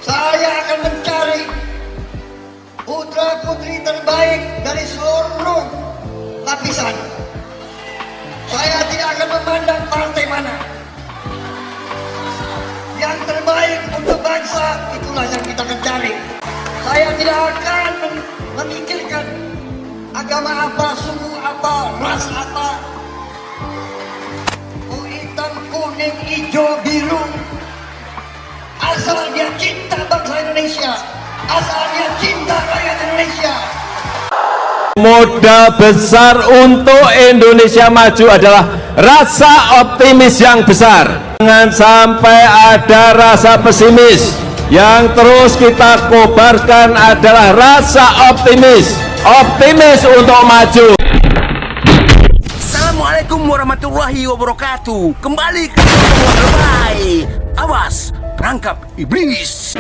Saya akan mencari putra-putri terbaik dari seluruh lapisan. Saya tidak akan memandang partai mana. Yang terbaik untuk bangsa, itulah yang kita akan cari. Saya tidak akan memikirkan agama apa, suku apa, ras apa. Mau hitam, kuning, hijau, biru. Asal dia cinta bangsa Indonesia. Asal dia cinta rakyat Indonesia. Modal besar untuk Indonesia maju adalah rasa optimis yang besar. Jangan sampai ada rasa pesimis. Yang terus kita kobarkan adalah rasa optimis. Optimis untuk maju. Assalamualaikum warahmatullahi wabarakatuh. Kembali ke Dubai. Awas, perangkap iblis.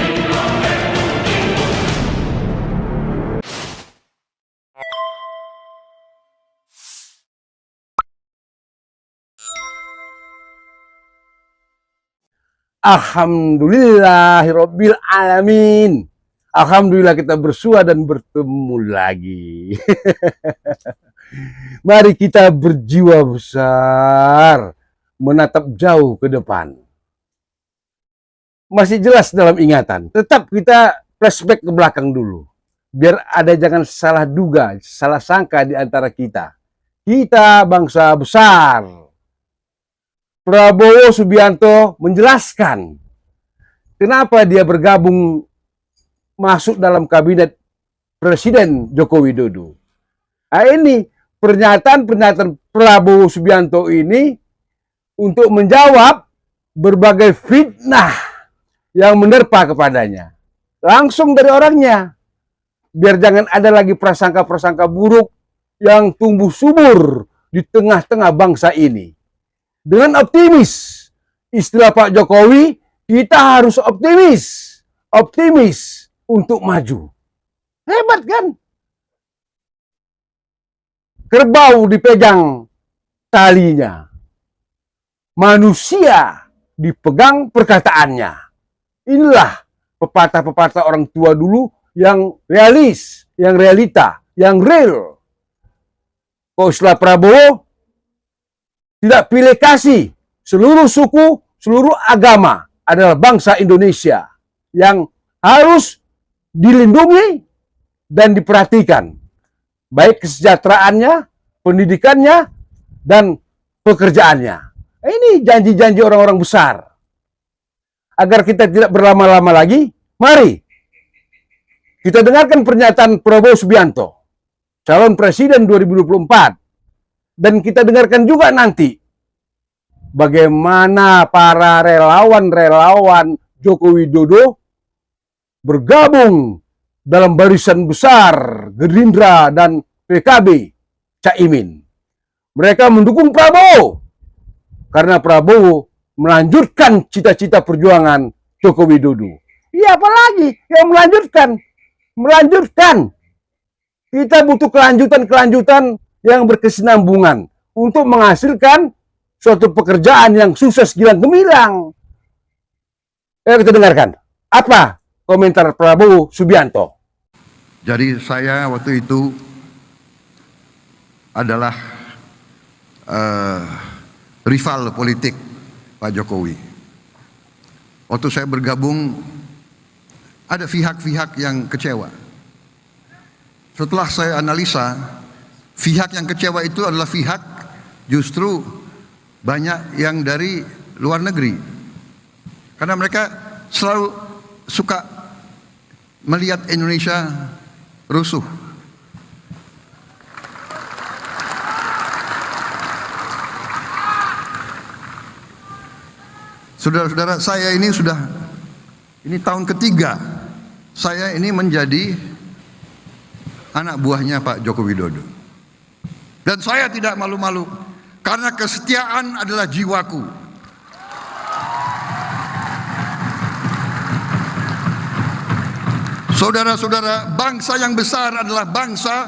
Alhamdulillahirabbil alamin. Alhamdulillah kita bersua dan bertemu lagi. Mari kita berjiwa besar, menatap jauh ke depan. Masih jelas dalam ingatan. Tetap kita flashback ke belakang dulu. Biar ada jangan salah duga, salah sangka di antara kita. Kita bangsa besar. Prabowo Subianto menjelaskan kenapa dia bergabung masuk dalam kabinet Presiden Joko Widodo. Nah, ini pernyataan-pernyataan Prabowo Subianto ini untuk menjawab berbagai fitnah yang menerpa kepadanya. Langsung dari orangnya. Biar jangan ada lagi prasangka-prasangka buruk yang tumbuh subur di tengah-tengah bangsa ini. Dengan optimis, istilah Pak Jokowi, kita harus optimis. Optimis untuk maju. Hebat kan? Kerbau dipegang talinya. Manusia dipegang perkataannya. Inilah pepatah-pepatah orang tua dulu yang realis, yang realita, yang real. Kalau istilah Prabowo, tidak pilih kasih, seluruh suku, seluruh agama adalah bangsa Indonesia yang harus dilindungi dan diperhatikan. Baik kesejahteraannya, pendidikannya, dan pekerjaannya. Ini janji-janji orang-orang besar. Agar kita tidak berlama-lama lagi, mari kita dengarkan pernyataan Prabowo Subianto, calon presiden 2024. Dan kita dengarkan juga nanti bagaimana para relawan-relawan Joko Widodo bergabung dalam barisan besar Gerindra dan PKB Caimin. Mereka mendukung Prabowo karena Prabowo melanjutkan cita-cita perjuangan Joko Widodo. Iya, apalagi yang melanjutkan. Melanjutkan. Kita butuh kelanjutan-kelanjutan yang berkesinambungan untuk menghasilkan suatu pekerjaan yang sukses gilang gemilang. Kita dengarkan apa komentar Prabowo Subianto. Jadi saya waktu itu adalah rival politik Pak Jokowi. Waktu saya bergabung ada pihak-pihak yang kecewa. Setelah saya analisa, pihak yang kecewa itu adalah pihak justru banyak yang dari luar negeri. Karena mereka selalu suka melihat Indonesia rusuh. Saudara-saudara, saya ini tahun ketiga saya ini menjadi anak buahnya Pak Joko Widodo. Dan saya tidak malu-malu, karena kesetiaan adalah jiwaku. Saudara-saudara, bangsa yang besar adalah bangsa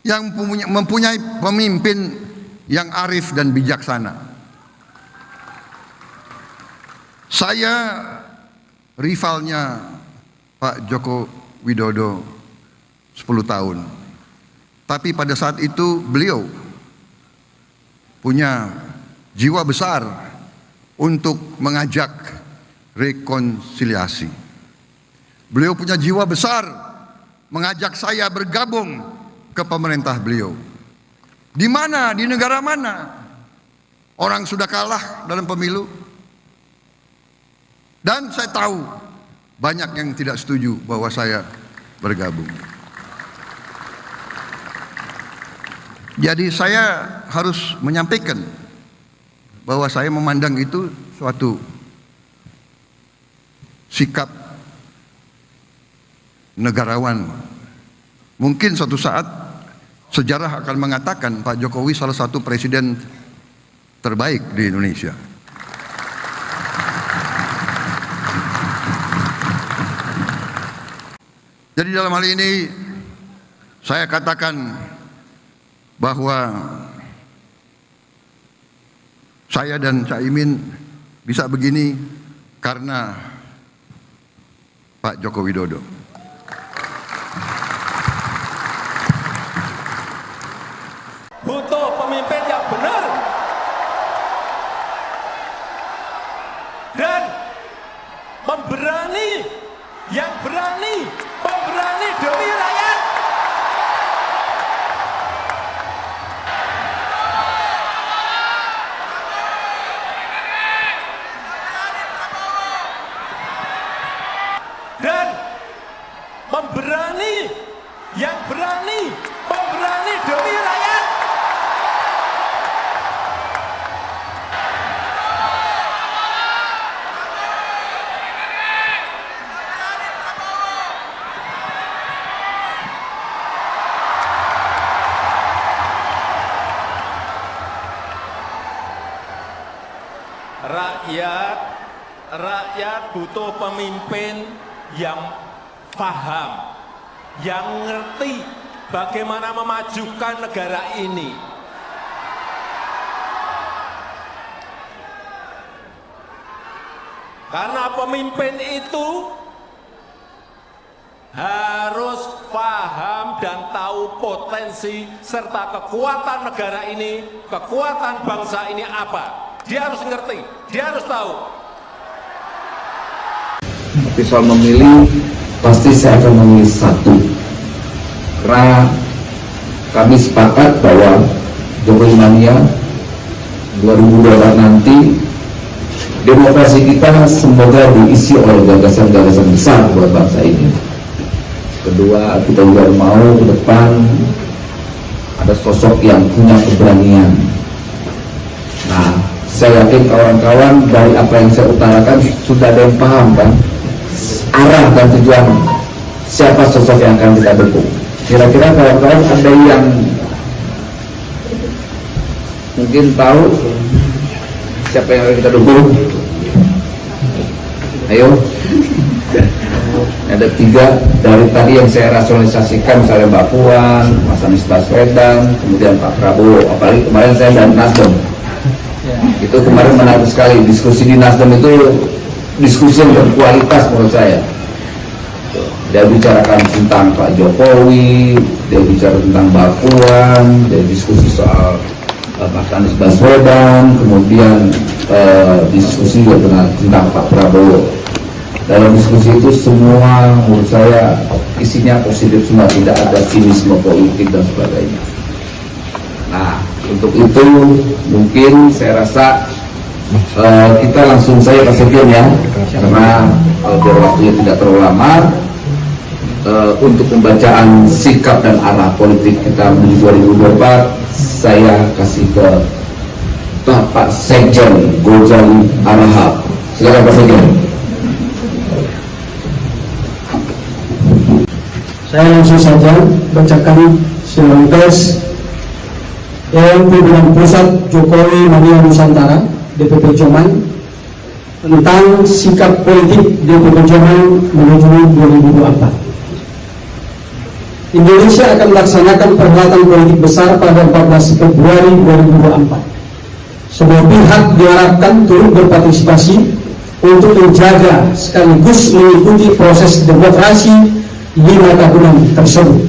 yang mempunyai pemimpin yang arif dan bijaksana. Saya rivalnya Pak Joko Widodo 10 tahun. Tapi pada saat itu beliau punya jiwa besar untuk mengajak rekonsiliasi. Beliau punya jiwa besar mengajak saya bergabung ke pemerintah beliau. Di mana, di negara mana orang sudah kalah dalam pemilu? Dan saya tahu banyak yang tidak setuju bahwa saya bergabung. Jadi saya harus menyampaikan bahwa saya memandang itu suatu sikap negarawan. Mungkin suatu saat sejarah akan mengatakan Pak Jokowi salah satu presiden terbaik di Indonesia. Jadi dalam hal ini saya katakan bahwa saya dan Caimin bisa begini karena Pak Joko Widodo. Butuh pemimpin yang benar dan berani pemberani demi rakyat. Dan pemberani demi rakyat. Rakyat butuh pemimpin yang paham, yang ngerti bagaimana memajukan negara ini. Karena pemimpin itu harus paham dan tahu potensi serta kekuatan negara ini, kekuatan bangsa ini apa. Dia harus ngerti, dia harus tahu. Tapi soal memilih, pasti saya akan memilih satu. Karena kami sepakat bahwa Jokowi Mania 2024 nanti demokrasi kita semoga diisi oleh gagasan-gagasan besar buat bangsa ini. Kedua, kita juga mau ke depan ada sosok yang punya keberanian. Nah, saya yakin kawan-kawan dari apa yang saya utarakan sudah ada yang paham kan arah dan tujuan siapa sosok yang akan kita dukung. Kira-kira kawan-kawan ada yang mungkin tahu siapa yang akan kita dukung? Ayo. Ada 3 dari tadi yang saya rasionalisasikan, misalnya Mbak Puan, Mas Anies Baswedan, kemudian Pak Prabowo. Apalagi kemarin saya dan Nasdem. Itu kemarin menarik sekali, diskusi di Nasdem itu diskusi yang berkualitas menurut saya. Dia bicarakan tentang Pak Jokowi, dia bicara tentang Mbak Puan, dia diskusi soal Mas Anies Baswedan, kemudian diskusi juga tentang Pak Prabowo. Dalam diskusi itu semua menurut saya isinya positif semua, tidak ada sinisme politik dan sebagainya. Nah, untuk itu mungkin saya rasa kita langsung saja Pak Sekjen ya, karena biar waktunya tidak terlalu lama, untuk pembacaan sikap dan arah politik kita menuju 2024, saya kasih ke Bapak Sekjen Gojali Arahap. Silakan Pak Sekjen. Saya langsung saja bacakan silang pers yang pimpinan pusat Jokowi Mania Nusantara DPP Joman tentang sikap politik DPP Joman menuju 2024. Indonesia akan melaksanakan perhelatan politik besar pada 14 Februari 2024. Semua pihak diharapkan turut berpartisipasi untuk menjaga sekaligus mengikuti proses demokrasi 5 tahunan tersebut.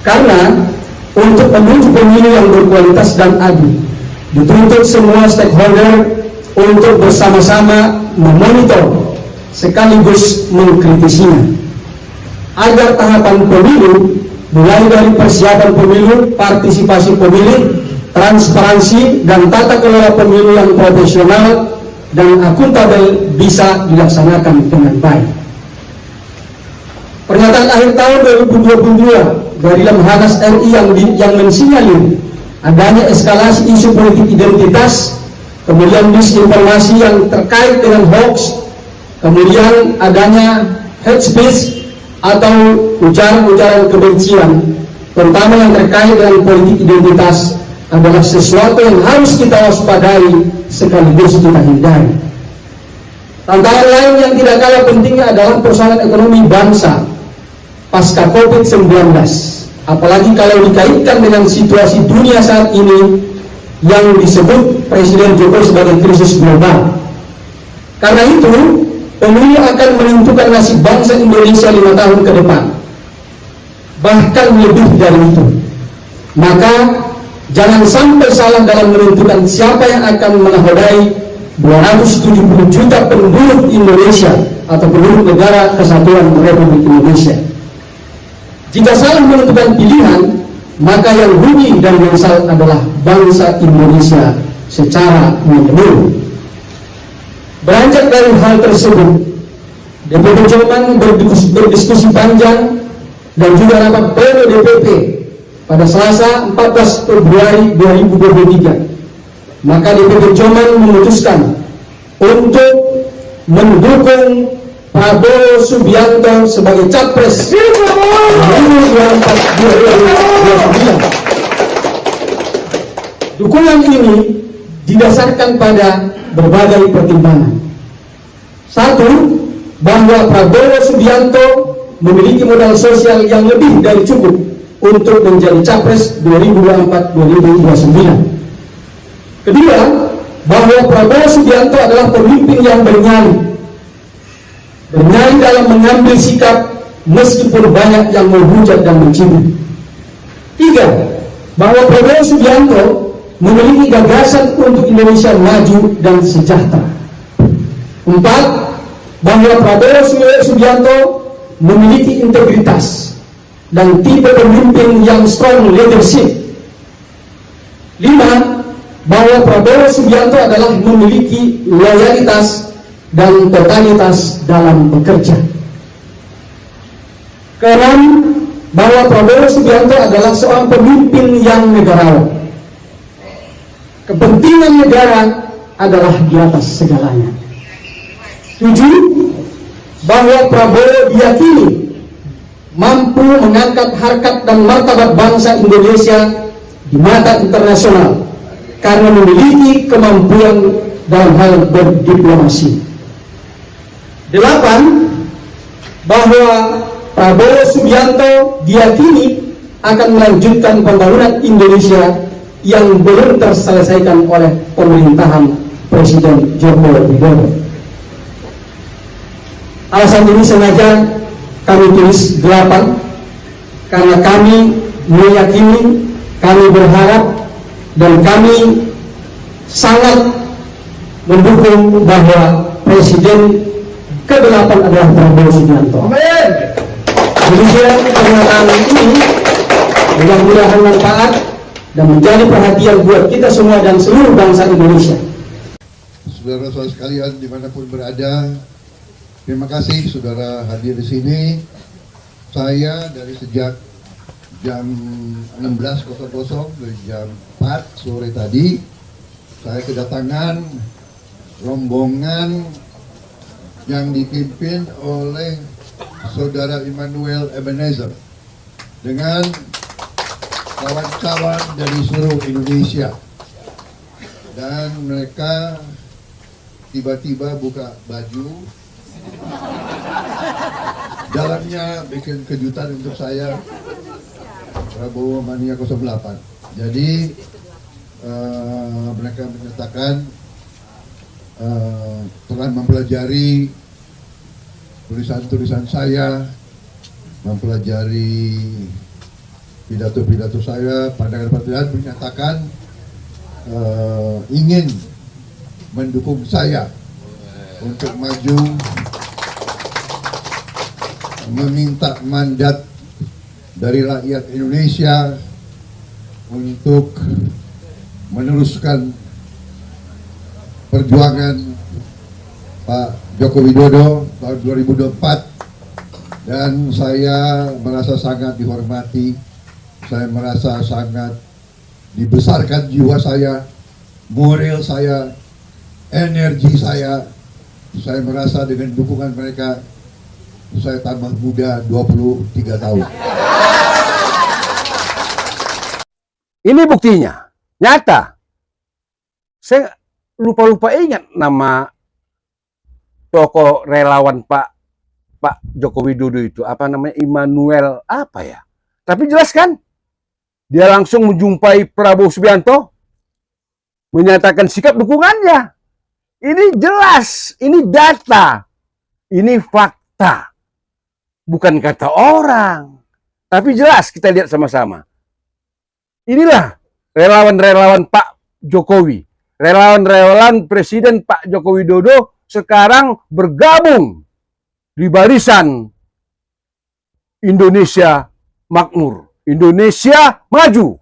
Karena untuk menuju pemilu yang berkualitas dan adil, dituntut semua stakeholder untuk bersama-sama memonitor sekaligus mengkritisinya, agar tahapan pemilu mulai dari persiapan pemilu, partisipasi pemilih, transparansi, dan tata kelola pemilu yang profesional dan akuntabel bisa dilaksanakan dengan baik. Pernyataan akhir tahun 2022 dari Lemhanas RI yang mensinyalir adanya eskalasi isu politik identitas, kemudian disinformasi yang terkait dengan hoax, kemudian adanya hate speech atau ujaran-ujaran kebencian, terutama yang terkait dengan politik identitas, adalah sesuatu yang harus kita waspadai sekaligus kita hindari. Tantangan lain yang tidak kalah pentingnya adalah persoalan ekonomi bangsa pasca COVID-19, apalagi kalau dikaitkan dengan situasi dunia saat ini yang disebut Presiden Jokowi sebagai krisis global. Karena itu, pemilu akan menentukan nasib bangsa Indonesia 5 tahun ke depan, bahkan lebih dari itu. Maka jangan sampai salah dalam menentukan siapa yang akan menakodai 270 juta penduduk Indonesia atau penduduk negara kesatuan Republik Indonesia. Jika salah menentukan pilihan, maka yang rugi dan menyesal adalah bangsa Indonesia secara menyeluruh. Beranjak dari hal tersebut, DPP Jombang berdiskusi panjang dan juga rapat pleno DPP pada Selasa 14 Februari 2023. Maka DPP Jombang memutuskan untuk mendukung Prabowo Subianto sebagai capres 2024-2029. Dukungan ini didasarkan pada berbagai pertimbangan. Satu, bahwa Prabowo Subianto memiliki modal sosial yang lebih dari cukup untuk menjadi capres 2024-2029. Kedua, bahwa Prabowo Subianto adalah pemimpin yang bernyali dalam mengambil sikap meskipun banyak yang menghujat dan mencibir. Tiga, bahwa Prabowo Subianto memiliki gagasan untuk Indonesia maju dan sejahtera. Empat, bahwa Prabowo Subianto memiliki integritas dan tipe pemimpin yang strong leadership. Lima, bahwa Prabowo Subianto adalah memiliki loyalitas dan totalitas dalam bekerja. Keenam, bahwa Prabowo Subianto adalah seorang pemimpin yang negarawan. Kepentingan negara adalah di atas segalanya. Tujuh, bahwa Prabowo diyakini mampu mengangkat harkat dan martabat bangsa Indonesia di mata internasional karena memiliki kemampuan dalam hal berdiplomasi. 8, bahwa Prabowo Subianto diyakini akan melanjutkan pembangunan Indonesia yang belum terselesaikan oleh pemerintahan Presiden Joko Widodo. Alasan ini sengaja kami tulis 8 karena kami meyakini, kami berharap, dan kami sangat mendukung bahwa Presiden ke-8 adalah Prabowo Subianto. Amin. Demikian pernyataan ini mudah-mudahan manfaat dan menjadi perhatian buat kita semua dan seluruh bangsa Indonesia. Saudara-saudara sekalian dimanapun berada, terima kasih saudara hadir di sini. Saya dari sejak jam 16.00 dari jam 4 sore tadi, saya kedatangan rombongan yang dipimpin oleh saudara Immanuel Ebenezer dengan kawan-kawan dari seluruh Indonesia, dan mereka tiba-tiba buka baju, dalamnya bikin kejutan untuk saya, Prabowo Mania 08. Jadi mereka menyatakan telah mempelajari tulisan-tulisan saya, mempelajari pidato-pidato saya, pandangan-pandangan menyatakan ingin mendukung saya untuk maju, meminta mandat dari rakyat Indonesia untuk meneruskan perjuangan Pak Joko Widodo tahun 2024, dan saya merasa sangat dihormati, saya merasa sangat dibesarkan jiwa saya, moral saya, energi saya merasa dengan dukungan mereka saya tambah muda 23 tahun. Ini buktinya, nyata. Saya lupa ingat nama tokoh relawan Pak Joko Widodo itu, apa namanya, Immanuel apa ya? Tapi jelas kan, dia langsung menjumpai Prabowo Subianto, menyatakan sikap dukungannya. Ini jelas, ini data, ini fakta, bukan kata orang, tapi jelas kita lihat sama-sama. Inilah relawan-relawan Pak Jokowi. Relawan-relawan Presiden Pak Joko Widodo sekarang bergabung di barisan Indonesia Makmur, Indonesia Maju.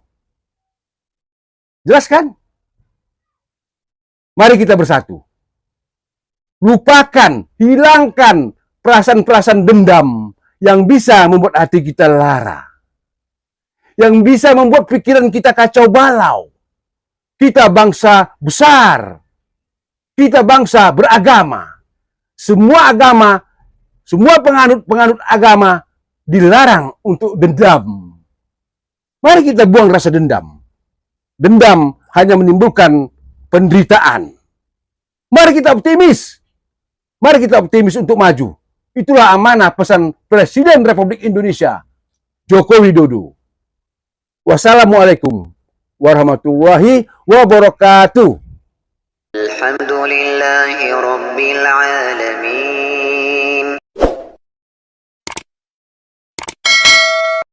Jelas kan? Mari kita bersatu. Lupakan, hilangkan perasaan-perasaan dendam yang bisa membuat hati kita lara, yang bisa membuat pikiran kita kacau balau. Kita bangsa besar, kita bangsa beragama. Semua agama, semua penganut agama dilarang untuk dendam. Mari kita buang rasa dendam. Dendam hanya menimbulkan penderitaan. Mari kita optimis. Mari kita optimis untuk maju. Itulah amanah pesan Presiden Republik Indonesia, Joko Widodo. Wassalamualaikum warahmatullahi wabarakatuh. Alhamdulillahi Rabbil Alamin.